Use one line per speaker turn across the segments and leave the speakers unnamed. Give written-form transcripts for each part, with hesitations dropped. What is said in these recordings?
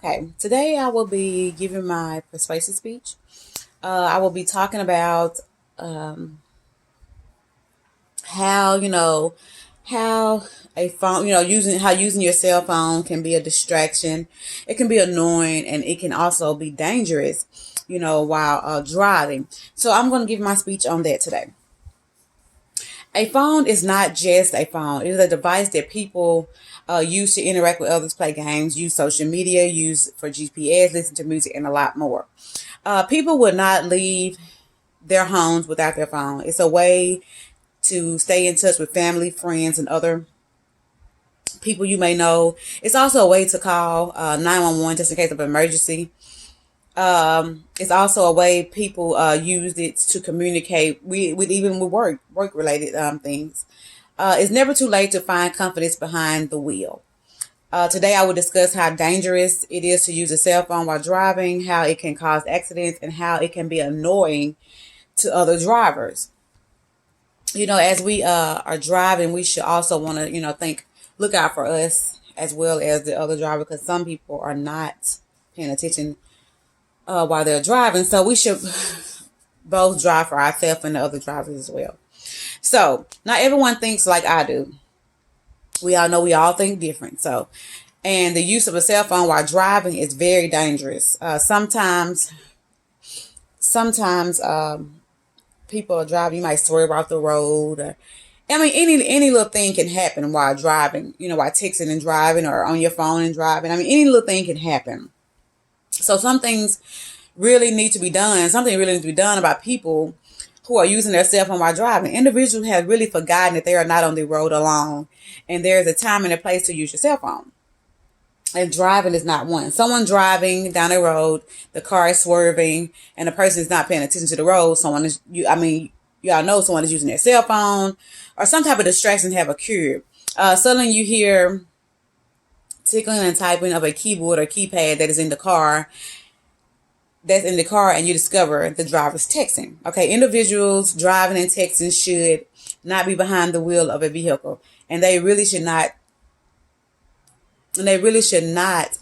Okay, today I will be giving my persuasive speech. I will be talking about um, how how a phone, using your cell phone can be a distraction. It can be annoying, and it can also be dangerous. While driving. So I'm going to give my speech on that today. A phone is not just a phone. It is a device that people use to interact with others, play games, use social media, use for GPS, listen to music, and a lot more. People would not leave their homes without their phone. It's a way to stay in touch with family, friends, and other people you may know. It's also a way to call 911 just in case of emergency. It's also a way people use it to communicate with work related things. It's never too late to find confidence behind the wheel. Today I will discuss how dangerous it is to use a cell phone while driving, how it can cause accidents, and how it can be annoying to other drivers. As we are driving, we should also want to, look out for us as well as the other driver, because some people are not paying attention while they're driving. So we should both drive for ourselves and the other drivers as well. So not everyone thinks like I do. We all know we all think different. And the use of a cell phone while driving is very dangerous. Sometimes people are driving. You might swerve off the road. Any little thing can happen while driving. While texting and driving, or on your phone and driving. Any little thing can happen. So some things really need to be done. Something really needs to be done about people who are using their cell phone while driving. Individuals have really forgotten that they are not on the road alone, and there's a time and a place to use your cell phone. And driving is not one. Someone driving down the road, the car is swerving, and the person is not paying attention to the road. Y'all know someone is using their cell phone, or some type of distraction have occurred. Suddenly you hear tickling and typing of a keyboard or keypad that is in the car. And you discover the driver's texting. Okay, individuals driving and texting should not be behind the wheel of a vehicle, and they really should not. And they really should not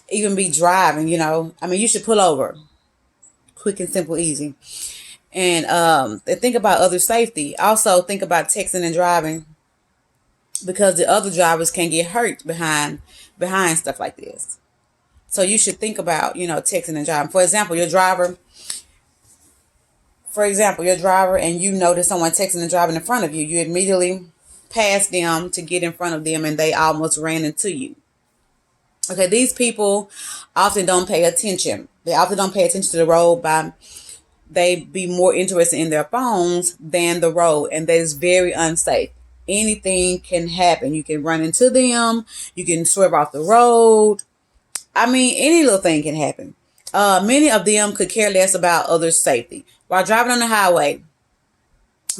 even be driving. You should pull over, quick and simple, easy, and think about other safety. Also, think about texting and driving, because the other drivers can get hurt behind stuff like this. So you should think about, texting and driving. For example, you're a driver and you notice someone texting and driving in front of you. You immediately pass them to get in front of them, and they almost ran into you. Okay, these people often don't pay attention. They often don't pay attention to the road. They be more interested in their phones than the road, and that is very unsafe. Anything can happen. You can run into them. You can swerve off the road. Any little thing can happen. Many of them could care less about others' safety. While driving on the highway,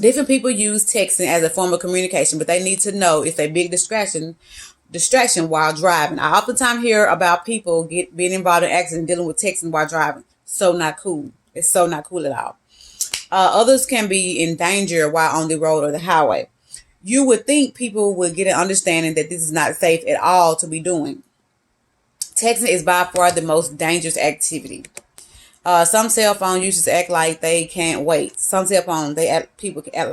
different people use texting as a form of communication, but they need to know it's a big distraction while driving. I oftentimes hear about people being involved in accidents dealing with texting while driving. So not cool. It's so not cool at all. Others can be in danger while on the road or the highway. You would think people would get an understanding that this is not safe at all to be doing. Texting is by far the most dangerous activity. Some cell phone users act like they can't wait. Some cell phone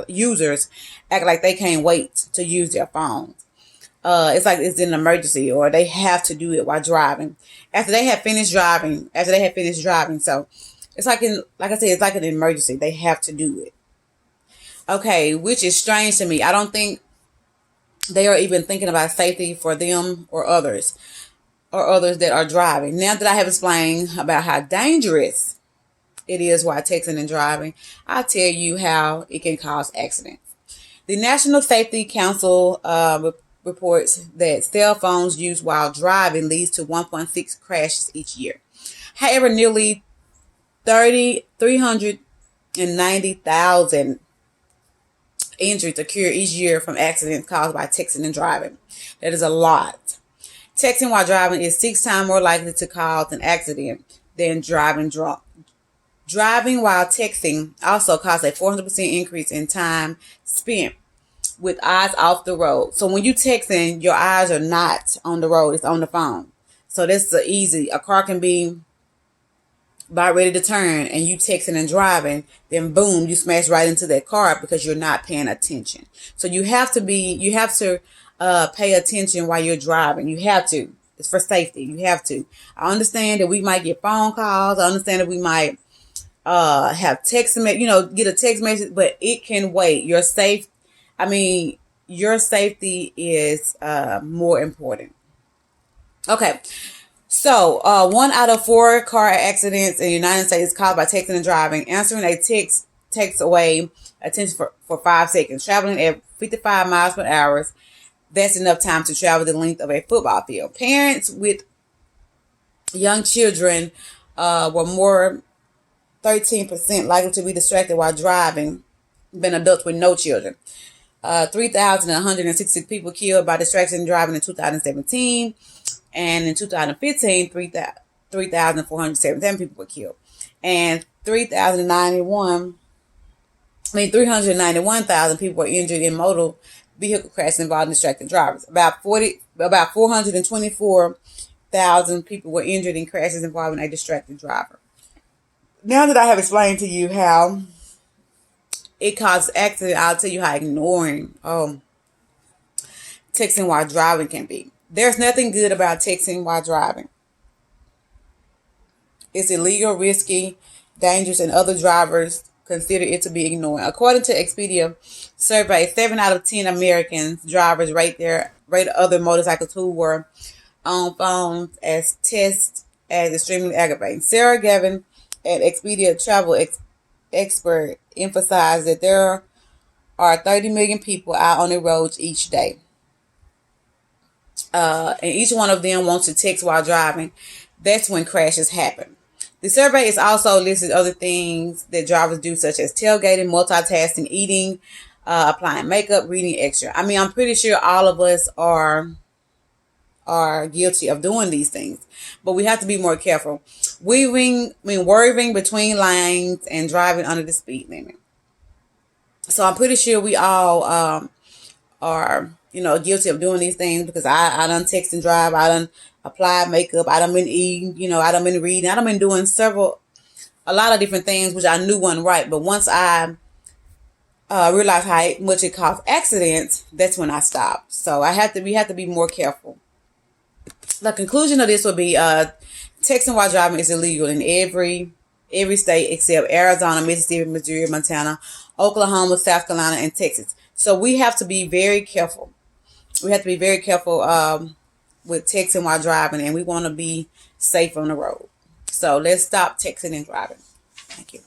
users act like they can't wait to use their phones. It's like it's an emergency, or they have to do it while driving. After they have finished driving. So it's like it's like an emergency. They have to do it. Okay, which is strange to me. I don't think they are even thinking about safety for them or others that are driving. Now that I have explained about how dangerous it is while texting and driving, I'll tell you how it can cause accidents. The National Safety Council reports that cell phones used while driving leads to 1.6 crashes each year. However, nearly 390,000 injuries occur each year from accidents caused by texting and driving. That is a lot. Texting while driving is 6 times more likely to cause an accident than driving drunk. Driving while texting also causes a 400% increase in time spent with eyes off the road. So when you texting, your eyes are not on the road, it's on the phone. So that's the easy. A car can be about ready to turn and you texting and driving, then boom, you smash right into that car because you're not paying attention. So you have to pay attention while you're driving. You have to. It's for safety. You have to. I understand that we might get phone calls. I understand that we might have text, get a text message, but it can wait. Your safety is more important. Okay. So, 1 out of 4 car accidents in the United States caused by texting and driving. Answering a text takes away attention for 5 seconds. Traveling at 55 miles per hour, that's enough time to travel the length of a football field. Parents with young children were more 13% likely to be distracted while driving than adults with no children. 3,160 people killed by distraction driving in 2017. And in 2015, 3,477 people were killed. And 391,000 people were injured in motor vehicle crashes involving distracted drivers. About 424,000 people were injured in crashes involving a distracted driver. Now that I have explained to you how it causes accident, I'll tell you how ignoring texting while driving can be. There's nothing good about texting while driving. It's illegal, risky, dangerous, and other drivers consider it to be ignored. According to Expedia survey, 7 out of 10 Americans drivers rate other motorcycles who were on phones as extremely aggravating. Sarah Gavin at Expedia Travel Expert emphasized that there are 30 million people out on the roads each day. And each one of them wants to text while driving. That's when crashes happen. The survey is also listed other things that drivers do, such as tailgating, multitasking, eating, applying makeup, reading extra. I'm pretty sure all of us are guilty of doing these things, but we have to be more careful. Weaving between lanes and driving under the speed limit. So I'm pretty sure we all are guilty of doing these things, because I done text and drive, I done applied makeup, I done been eating, I done been reading, I done been doing a lot of different things which I knew wasn't right. But once I realized how much it caused accidents, that's when I stopped. So we have to be more careful. The conclusion of this would be texting while driving is illegal in every state except Arizona, Mississippi, Missouri, Montana, Oklahoma, South Carolina, and Texas. So we have to be very careful. We have to be very careful with texting while driving, and we want to be safe on the road. So let's stop texting and driving. Thank you.